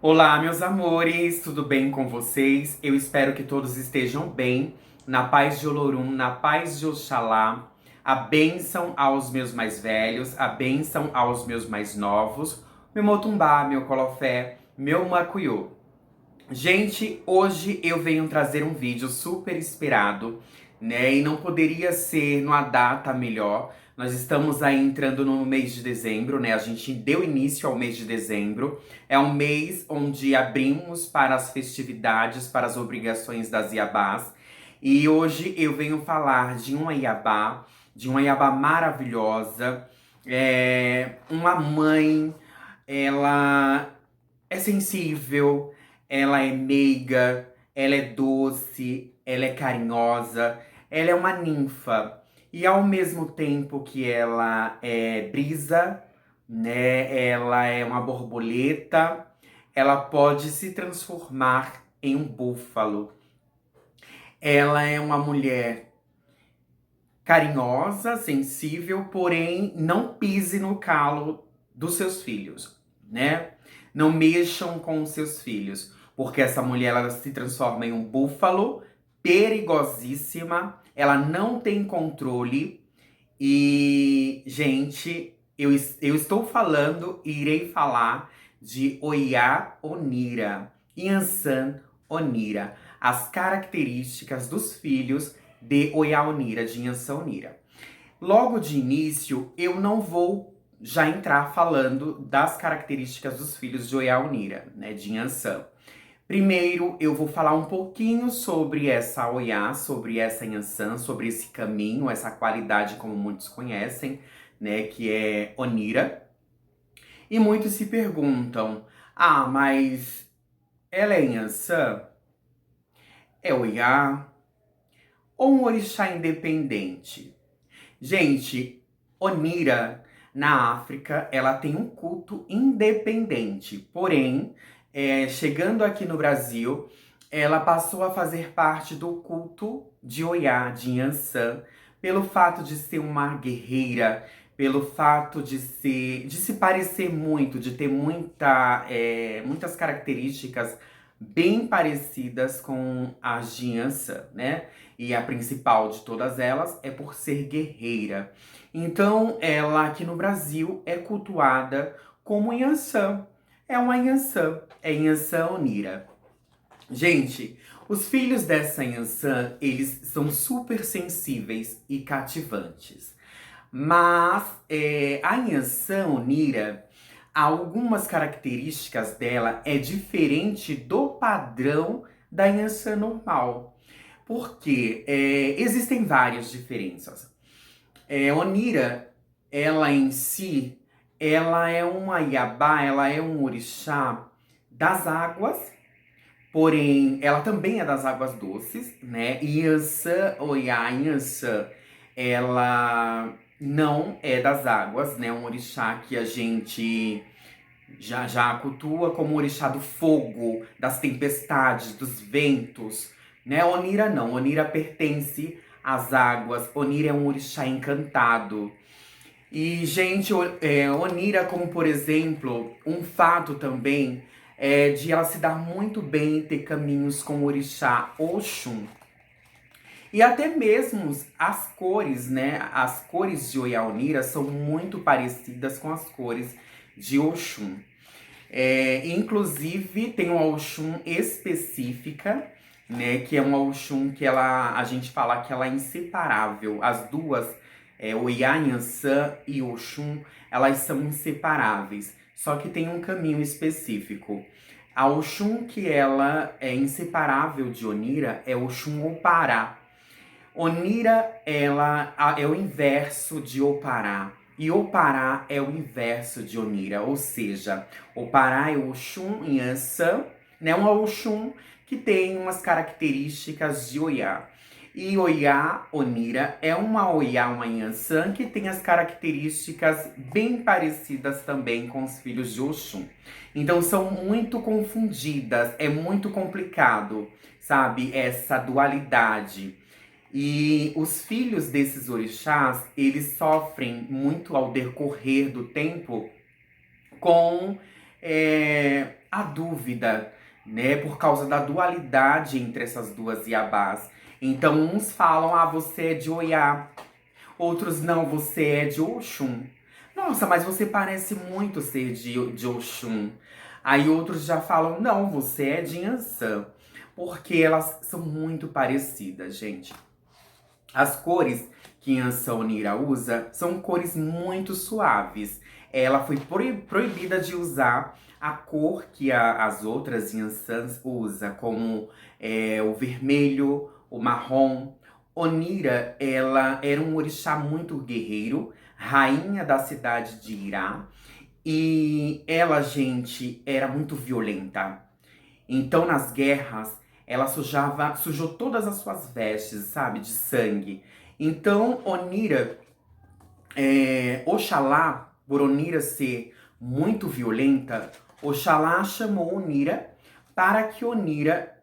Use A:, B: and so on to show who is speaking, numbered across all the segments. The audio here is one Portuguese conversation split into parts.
A: Olá, meus amores, tudo bem com vocês? Eu espero que todos estejam bem, na paz de Olorum, na paz de Oxalá. A bênção aos meus mais velhos, a bênção aos meus mais novos, meu Motumbá, meu Colofé, meu Macuyô. Gente, hoje eu venho trazer um vídeo super esperado, né? E não poderia ser numa data melhor. Nós estamos aí entrando no mês de dezembro, né? A gente deu início ao mês de dezembro. É um mês onde abrimos para as festividades, para as obrigações das Iabás. E hoje eu venho falar de uma Iabá maravilhosa. Uma mãe, ela é sensível, ela é meiga, ela é doce, ela é carinhosa, ela é uma ninfa. E ao mesmo tempo que ela é brisa, né, ela é uma borboleta, ela pode se transformar em um búfalo. Ela é uma mulher carinhosa, sensível, porém não pise no calo dos seus filhos, né? Não mexam com os seus filhos, porque essa mulher ela se transforma em um búfalo, perigosíssima, ela não tem controle e, gente, eu estou falando e irei falar de Oya Onira, Yansan Onira, as características dos filhos de Oya Onira, de Yansan Onira. Logo de início, eu não vou já entrar falando das características dos filhos de Oya Onira, né, de Yansan. Primeiro, eu vou falar um pouquinho sobre essa Oya, sobre essa Yansan, sobre esse caminho, essa qualidade, como muitos conhecem, né, que é Onira. E muitos se perguntam, mas ela é Yansan? É Oya? Ou um orixá independente? Gente, Onira, na África, ela tem um culto independente. Porém, chegando aqui no Brasil, ela passou a fazer parte do culto de Oya, de Yansan, pelo fato de ser uma guerreira, pelo fato de se parecer muito, de ter muitas características bem parecidas com as de Yansan, né? E a principal de todas elas é por ser guerreira. Então, ela aqui no Brasil é cultuada como Yansan. É uma Yansan, é Yansan Onira. Gente, os filhos dessa Yansan, eles são super sensíveis e cativantes. Mas a Yansan Onira, algumas características dela é diferente do padrão da Yansan normal. Porque existem várias diferenças. Onira, ela em si, ela é uma Iabá, ela é um orixá das águas, porém, ela também é das águas doces, né? Yansan, Oya, Yansan, ela não é das águas, né? Um orixá que a gente já cultua como orixá do fogo, das tempestades, dos ventos, né? Onira não, Onira pertence às águas, Onira é um orixá encantado. E, gente, Onira, como por exemplo, um fato também é de ela se dar muito bem em ter caminhos com o orixá Oxum. E até mesmo as cores, né? As cores de Oya Onira são muito parecidas com as cores de Oxum. Inclusive, tem uma Oxum específica, né? Que é uma Oxum que a gente fala que ela é inseparável. As duas, Oya, Yansan e Oxum, elas são inseparáveis. Só que tem um caminho específico. A Oxum que ela é inseparável de Onira é Oxum Opará. Onira, é o inverso de Opará. E Opará é o inverso de Onira, ou seja, Opará é Oxum Yansan, né? Um Oxum que tem umas características de Oya. E Oya, Onira, é uma Oya, uma Yansan, que tem as características bem parecidas também com os filhos de Oxum. Então são muito confundidas, é muito complicado, sabe? Essa dualidade. E os filhos desses orixás, eles sofrem muito ao decorrer do tempo com a dúvida, né? Por causa da dualidade entre essas duas Iabás. Então, uns falam, você é de Oiá. Outros, não, você é de Oxum. Nossa, mas você parece muito ser de Oxum. Aí outros já falam, não, você é de Yansan. Porque elas são muito parecidas, gente. As cores que Yansan Onira usa são cores muito suaves. Ela foi proibida de usar a cor que as outras Yansans usam, como o vermelho, o marrom. Onira, ela era um orixá muito guerreiro, rainha da cidade de Irá. E ela, gente, era muito violenta. Então, nas guerras, ela sujou todas as suas vestes, sabe, de sangue. Então, Onira, Oxalá, por Onira ser muito violenta, Oxalá chamou Onira para que Onira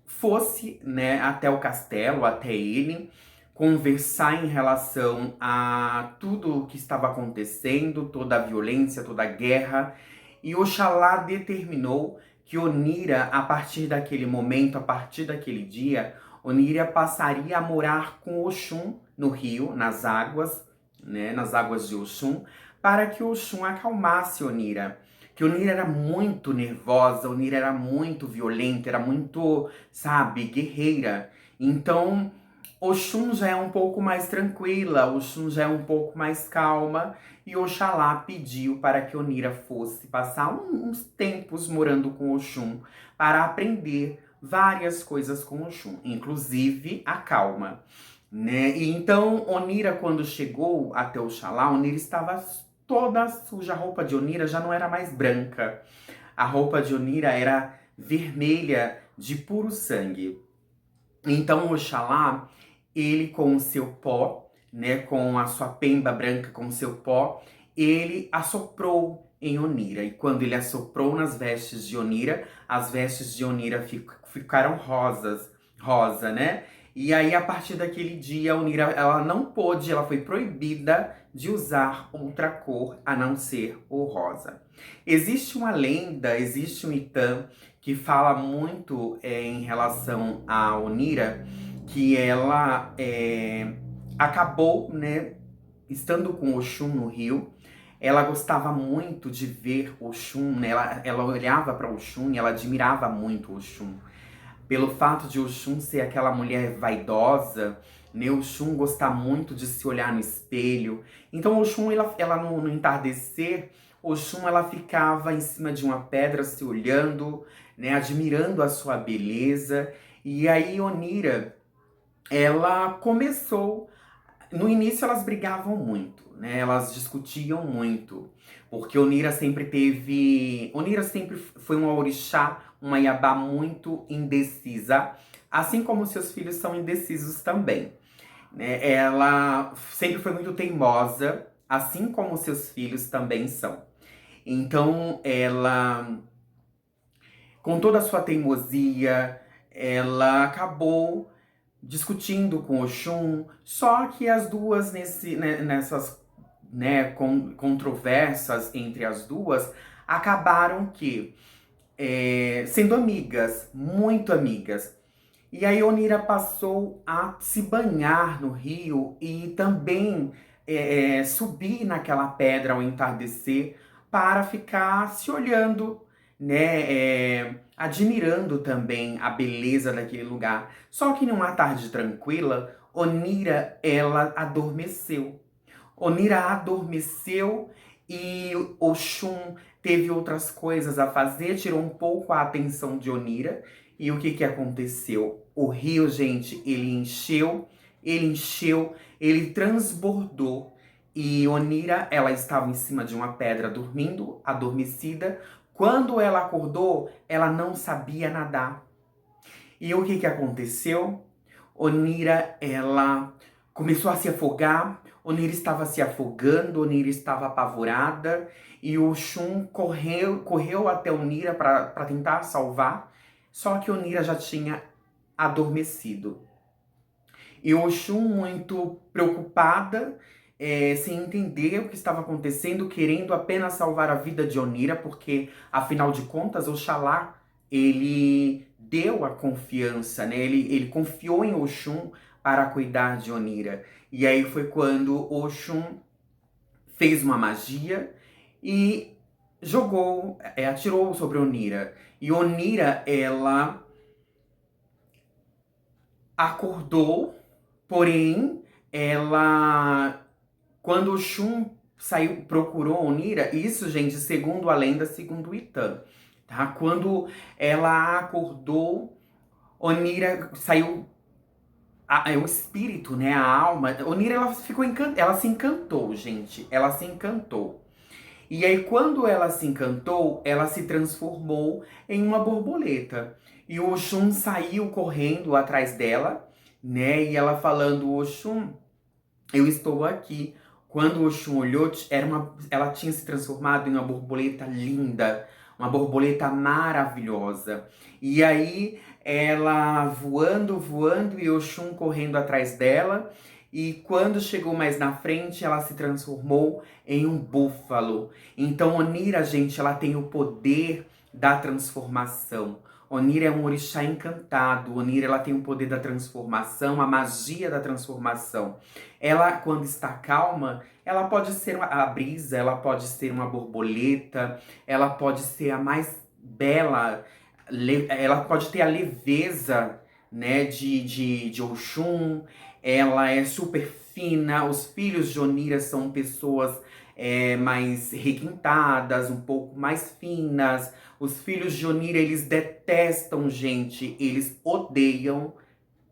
A: fosse, né, até o castelo, até ele, conversar em relação a tudo o que estava acontecendo, toda a violência, toda a guerra. E Oxalá determinou que Onira, a partir daquele momento, a partir daquele dia, Onira passaria a morar com Oxum no rio, nas águas, né, nas águas de Oxum, para que Oxum acalmasse Onira. Que Onira era muito nervosa, Onira era muito violenta, era muito, sabe, guerreira. Então, Oxum já é um pouco mais tranquila, Oxum já é um pouco mais calma. E Oxalá pediu para que Onira fosse passar uns tempos morando com Oxum para aprender várias coisas com Oxum, inclusive a calma, né? E então Onira, quando chegou até Oxalá, Onira estava toda suja. A roupa de Onira já não era mais branca. A roupa de Onira era vermelha de puro sangue. Então Oxalá, ele com o seu pó, né, com a sua pemba branca, com o seu pó, ele assoprou em Onira. E quando ele assoprou nas vestes de Onira, as vestes de Onira ficaram rosa, né? E aí, a partir daquele dia, a Onira, ela não pôde, ela foi proibida de usar outra cor a não ser o rosa. Existe uma lenda, existe um Itã que fala muito em relação a Onira, que ela acabou, né, estando com Oxum no rio. Ela gostava muito de ver Oxum, né? Ela olhava para Oxum e ela admirava muito Oxum. Pelo fato de Oxum ser aquela mulher vaidosa, né? Oxum gostar muito de se olhar no espelho. Então Oxum, ela no entardecer, Oxum ela ficava em cima de uma pedra se olhando, né? Admirando a sua beleza. E aí Onira, ela começou. No início elas brigavam muito, né? Elas discutiam muito, porque Onira sempre foi uma orixá, uma Iabá muito indecisa, assim como seus filhos são indecisos também, né? Ela sempre foi muito teimosa, assim como seus filhos também são. Então, ela, com toda a sua teimosia, ela acabou discutindo com Oxum, só que as duas nessas, né, controvérsias entre as duas acabaram sendo amigas, muito amigas. E aí Onira passou a se banhar no rio e também subir naquela pedra ao entardecer para ficar se olhando, né, admirando também a beleza daquele lugar. Só que numa tarde tranquila, Onira, ela adormeceu. Onira adormeceu e Oxum teve outras coisas a fazer, tirou um pouco a atenção de Onira. E o que aconteceu? O rio, gente, ele transbordou. E Onira, ela estava em cima de uma pedra dormindo, adormecida. Quando ela acordou, ela não sabia nadar. E o que aconteceu? Onira, ela começou a se afogar. Onira estava se afogando, Onira estava apavorada. E o Oxum correu até Onira para tentar salvar. Só que Onira já tinha adormecido. E Oxum, muito preocupada, sem entender o que estava acontecendo, querendo apenas salvar a vida de Onira, porque, afinal de contas, Oxalá, ele deu a confiança, né? Ele confiou em Oxum para cuidar de Onira. E aí foi quando Oxum fez uma magia e jogou, atirou sobre Onira. E Onira, ela acordou, porém, ela, quando o Shun saiu, procurou Onira, isso, gente, segundo a lenda, segundo o Itan, tá? Quando ela acordou, Onira saiu, o espírito, né, a alma, Onira, ela ficou ela se encantou, gente, ela se encantou. E aí, quando ela se encantou, ela se transformou em uma borboleta. E o Oxum saiu correndo atrás dela, né? E ela falando, Oxum, eu estou aqui. Quando o Oxum olhou, ela tinha se transformado em uma borboleta linda, uma borboleta maravilhosa. E aí, ela voando, voando, e Oxum correndo atrás dela. E quando chegou mais na frente, ela se transformou em um búfalo. Então, Onira, gente, ela tem o poder da transformação. Onira é um orixá encantado. Onira, ela tem o poder da transformação, a magia da transformação. Ela, quando está calma, ela pode ser a brisa, ela pode ser uma borboleta, ela pode ser a mais bela, ela pode ter a leveza, né, de Oxum. Ela é super fina. Os filhos de Onira são pessoas mais requintadas, um pouco mais finas. Os filhos de Onira, eles detestam gente, eles odeiam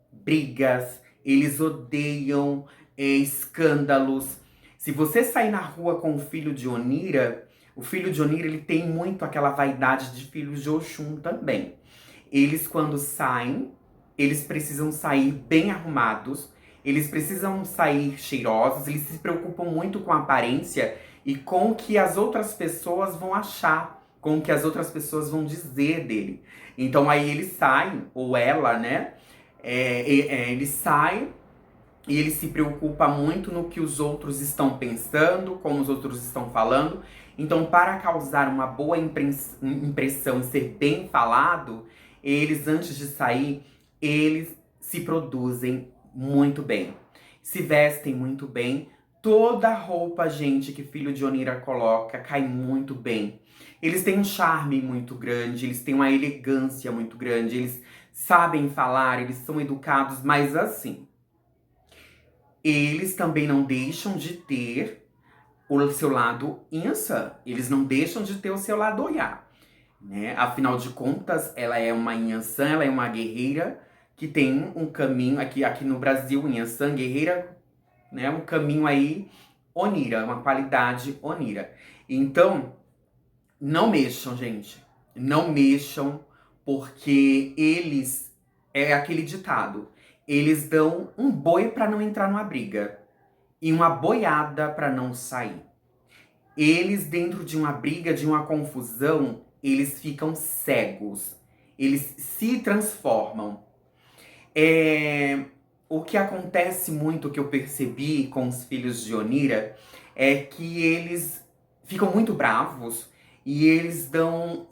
A: brigas, eles odeiam escândalos. Se você sair na rua com o filho de Onira, o filho de Onira, ele tem muito aquela vaidade de filhos de Oxum também. Eles, quando saem, eles precisam sair bem arrumados, eles precisam sair cheirosos, eles se preocupam muito com a aparência e com o que as outras pessoas vão achar, com o que as outras pessoas vão dizer dele. Então aí eles saem, ou ela, né? Ele sai e ele se preocupa muito no que os outros estão pensando, como os outros estão falando. Então, para causar uma boa impressão e ser bem falado, eles, antes de sair, eles se produzem muito bem. Se vestem muito bem. Toda roupa, gente, que filho de Onira coloca, cai muito bem. Eles têm um charme muito grande, eles têm uma elegância muito grande, eles sabem falar, eles são educados, mas assim, eles também não deixam de ter o seu lado Inhaçã. Eles não deixam de ter o seu lado Oiá, né? Afinal de contas, ela é uma Inhaçã, ela é uma guerreira que tem um caminho, aqui no Brasil, Inhaçã, guerreira, né? Um caminho aí Onira, uma qualidade Onira. Então, não mexam, gente. Não mexam, porque eles, é aquele ditado, eles dão um boi pra não entrar numa briga e uma boiada pra não sair. Eles, dentro de uma briga, de uma confusão, eles ficam cegos. Eles se transformam. O que acontece muito, que eu percebi com os filhos de Onira, é que eles ficam muito bravos e eles dão.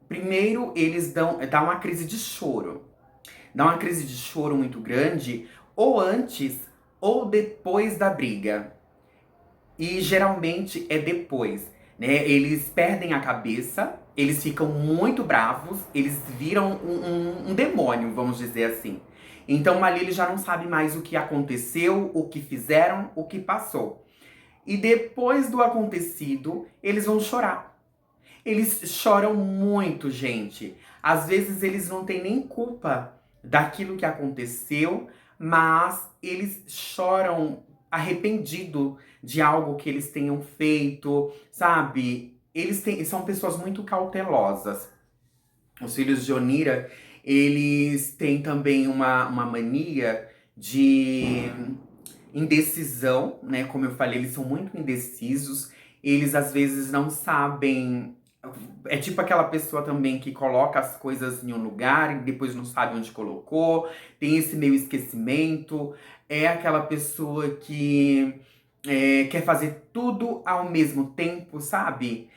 A: Primeiro, eles dá uma crise de choro. Dá uma crise de choro muito grande, ou antes ou depois da briga. E geralmente é depois, né? Eles perdem a cabeça, eles ficam muito bravos, eles viram um demônio, vamos dizer assim. Então ali eles já não sabem mais o que aconteceu, o que fizeram, o que passou. E depois do acontecido, eles vão chorar. Eles choram muito, gente. Às vezes eles não têm nem culpa daquilo que aconteceu, mas eles choram arrependido de algo que eles tenham feito, sabe? São pessoas muito cautelosas. Os filhos de Onira, eles têm também uma mania de indecisão, né? Como eu falei, eles são muito indecisos. Eles às vezes não sabem. É tipo aquela pessoa também que coloca as coisas em um lugar e depois não sabe onde colocou. Tem esse meio esquecimento. É aquela pessoa que quer fazer tudo ao mesmo tempo, sabe?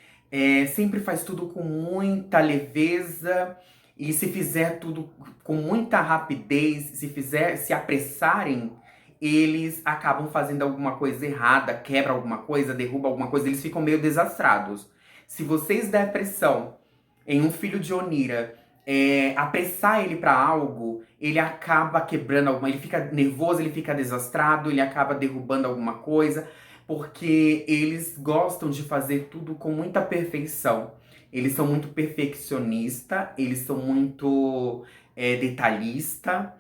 A: Sempre faz tudo com muita leveza e se fizer tudo com muita rapidez, se apressarem, eles acabam fazendo alguma coisa errada, quebra alguma coisa, derruba alguma coisa, eles ficam meio desastrados. Se vocês der pressão em um filho de Onira, apressar ele pra algo, ele acaba quebrando alguma, ele fica nervoso, ele fica desastrado, ele acaba derrubando alguma coisa, porque eles gostam de fazer tudo com muita perfeição. Eles são muito perfeccionistas, eles são muito detalhista,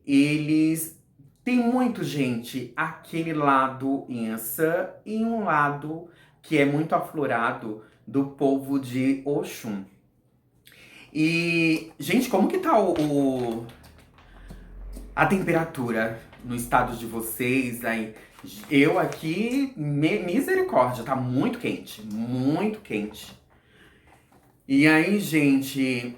A: eles têm muito, gente, aquele lado Yansan e um lado que é muito aflorado do povo de Oxum. E, gente, como que tá a temperatura no estado de vocês aí? Eu aqui, misericórdia, tá muito quente, muito quente. E aí, gente,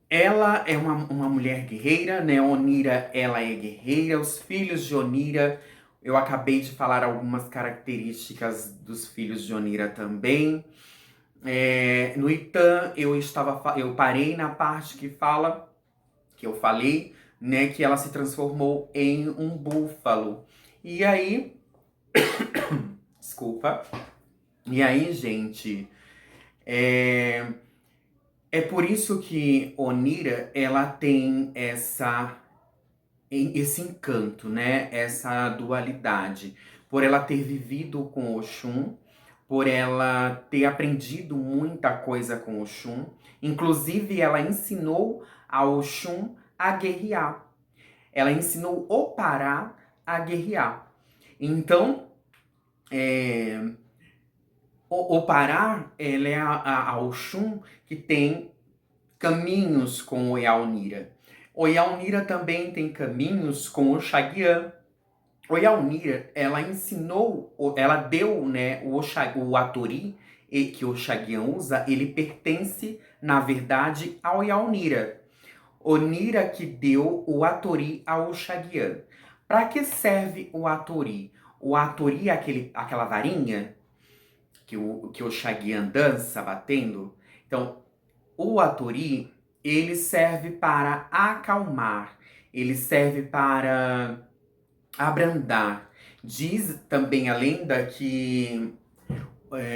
A: ela é uma mulher guerreira, né? Onira, ela é guerreira. Os filhos de Onira, eu acabei de falar algumas características dos filhos de Onira também. No Itan, eu parei na parte que fala, que eu falei, né, que ela se transformou em um búfalo. E aí, desculpa. E aí, gente, é, é por isso que Onira, ela tem esse encanto, né? Essa dualidade. Por ela ter vivido com Oxum, por ela ter aprendido muita coisa com Oxum. Inclusive, ela ensinou a Oxum a guerrear. Ela ensinou o Pará a guerrear. Então, o Pará, ela é a Oxum que tem caminhos com o Yaunira. O Yaunira também tem caminhos com o Xaguian. O Yaunira, ela ensinou, ela deu, né, o Atori, que o Xaguian usa, ele pertence, na verdade, ao Yaunira. Onira que deu o Atori ao Xaguian. Para que serve o Atori? O Atori é aquela varinha que o Xaguian dança batendo. Então, o Atori, ele serve para acalmar, ele serve para abrandar. Diz também a lenda que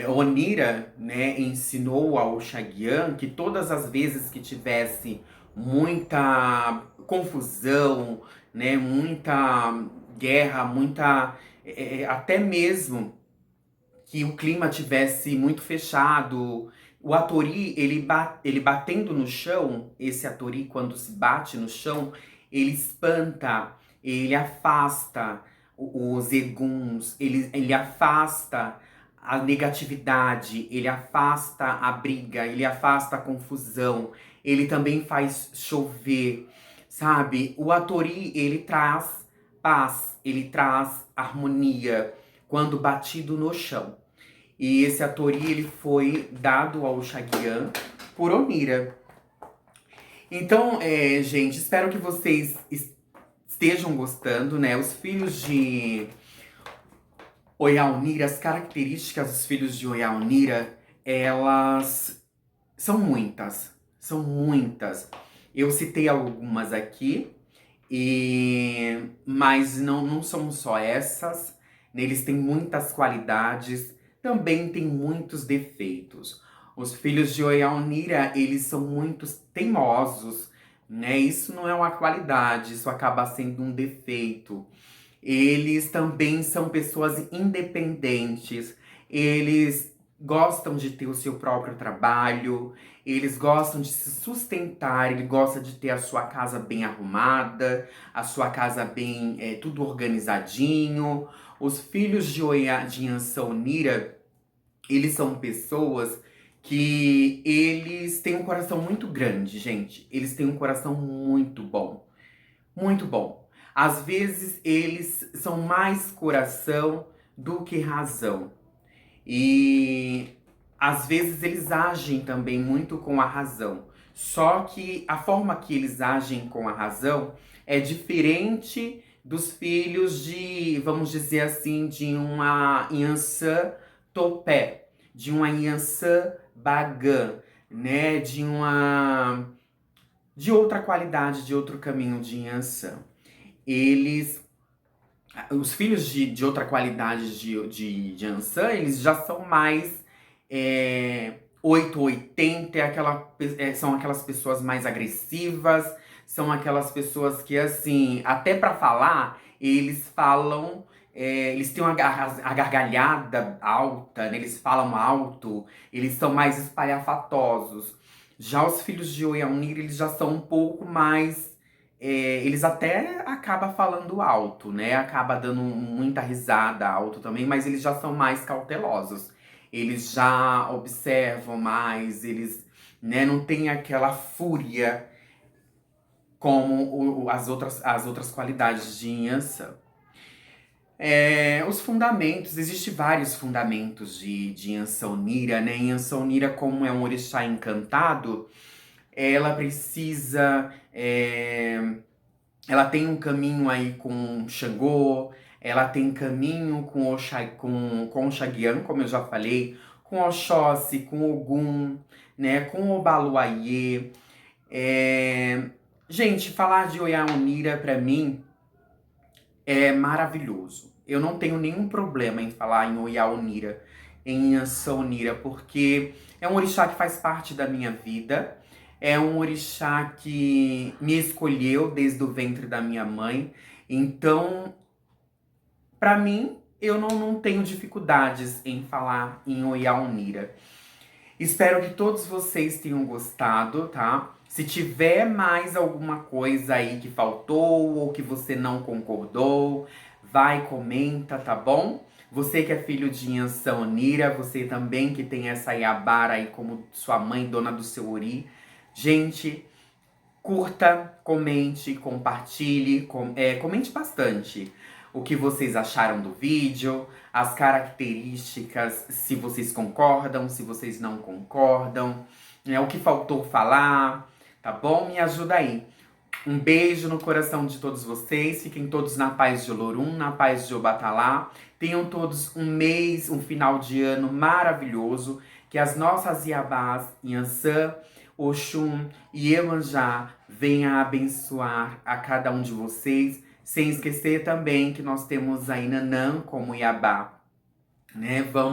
A: Onira, né, ensinou ao Xaguian que todas as vezes que tivesse muita confusão, né, muita guerra, até mesmo que o clima tivesse muito fechado, o Atori, ele batendo no chão, esse Atori quando se bate no chão, ele espanta, ele afasta os eguns, ele afasta a negatividade, ele afasta a briga, ele afasta a confusão, ele também faz chover, sabe? O Atori, ele traz paz, ele traz harmonia quando batido no chão. E esse Atori, ele foi dado ao Xaguian por Onira. Então, gente, espero que vocês estejam gostando, né? Os filhos de Oyaonira, as características dos filhos de Oyaonira, elas são muitas. São muitas. Eu citei algumas aqui, mas não são só essas. Eles têm muitas qualidades, também têm muitos defeitos. Os filhos de Oyaonira, eles são muito teimosos, né? Isso não é uma qualidade, isso acaba sendo um defeito. Eles também são pessoas independentes, eles gostam de ter o seu próprio trabalho, eles gostam de se sustentar, ele gosta de ter a sua casa bem arrumada, a sua casa bem, tudo organizadinho. Os filhos de Ansaonira, eles são pessoas que eles têm um coração muito grande, gente. Eles têm um coração muito bom. Muito bom. Às vezes eles são mais coração do que razão. E às vezes eles agem também muito com a razão. Só que a forma que eles agem com a razão é diferente dos filhos de, vamos dizer assim, de uma Yansan Topé, de uma Yansan Bagan, né? De outra qualidade, de outro caminho de Yansan. Eles, os filhos de outra qualidade de Yansan, eles já são mais 880, são aquelas pessoas mais agressivas, são aquelas pessoas que, assim, até pra falar, eles falam, eles têm a gargalhada alta, né? Eles falam alto, eles são mais espalhafatosos. Já os filhos de Oyaunir, eles já são um pouco mais. Eles até acabam falando alto, né? Acaba dando muita risada alto também, mas eles já são mais cautelosos. Eles já observam mais, eles, né, não tem aquela fúria como as outras qualidades de Inhansã. Os fundamentos, existem vários fundamentos de Inhansã Onira, né? Inhansã Onira, como é um orixá encantado, ela precisa. Ela tem um caminho aí com Xangô, ela tem caminho com Oxaguian, como eu já falei, com Oxóssi, com Ogum, né, com Obaluayê. Gente, falar de Oyaonira pra mim é maravilhoso. Eu não tenho nenhum problema em falar em Oyaonira, em Ançonira, porque é um orixá que faz parte da minha vida. É um orixá que me escolheu desde o ventre da minha mãe. Então, pra mim, eu não tenho dificuldades em falar em Oyaonira. Espero que todos vocês tenham gostado, tá? Se tiver mais alguma coisa aí que faltou ou que você não concordou, vai, comenta, tá bom? Você que é filho de Yansan Onira, você também que tem essa Iabara aí como sua mãe, dona do seu Ori. Gente, curta, comente, compartilhe, comente bastante o que vocês acharam do vídeo, as características, se vocês concordam, se vocês não concordam, né, o que faltou falar, tá bom? Me ajuda aí. Um beijo no coração de todos vocês, fiquem todos na paz de Olorum, na paz de Obatalá. Tenham todos um mês, um final de ano maravilhoso, que as nossas Iabás, Yansan, Oxum e Iemanjá venha abençoar a cada um de vocês, sem esquecer também que nós temos a Inanã como Iabá, né? Vamos